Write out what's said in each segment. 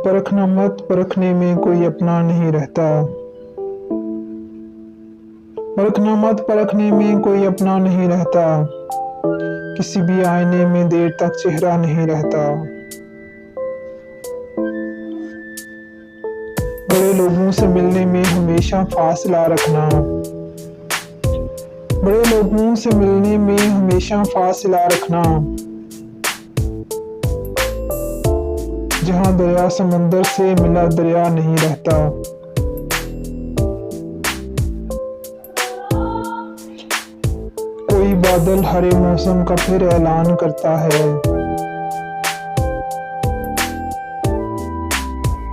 परखना मत, परखने में कोई अपना नहीं रहता। परखना मत, परखने में कोई अपना नहीं रहता। किसी भी आईने में देर तक चेहरा नहीं रहता। बड़े लोगों से मिलने में हमेशा फासला रखना। बड़े लोगों से मिलने में हमेशा फासला रखना। जहाँ दरिया समंदर से मिला दरिया नहीं रहता। कोई बादल हरे मौसम का फिर ऐलान करता है।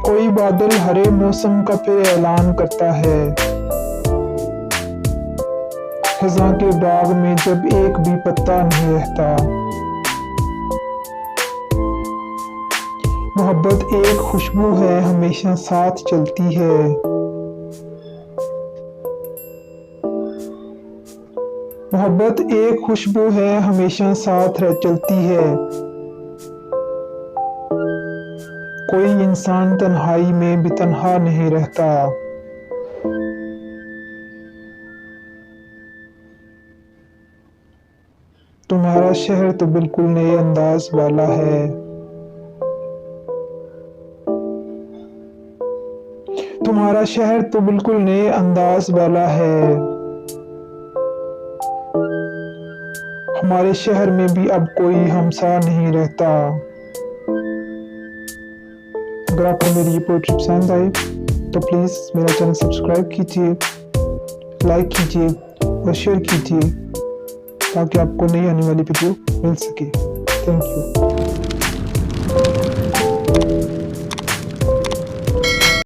कोई बादल हरे मौसम का फिर ऐलान करता है। खज़ां के बाग में जब एक भी पत्ता नहीं रहता। मोहब्बत एक खुशबू है, हमेशा साथ चलती है। मोहब्बत एक खुशबू है, हमेशा साथ चलती है। कोई इंसान तन्हाई में भी तन्हा नहीं रहता। तुम्हारा शहर तो बिल्कुल नए अंदाज वाला है। तुम्हारा शहर तो बिल्कुल नए अंदाज वाला है। हमारे शहर में भी अब कोई हमसा नहीं रहता। अगर आपको मेरी ये पोएट्री पसंद आई तो प्लीज़ मेरा चैनल सब्सक्राइब कीजिए, लाइक कीजिए और शेयर कीजिए ताकि आपको नई आने वाली वीडियो मिल सके। Thank you.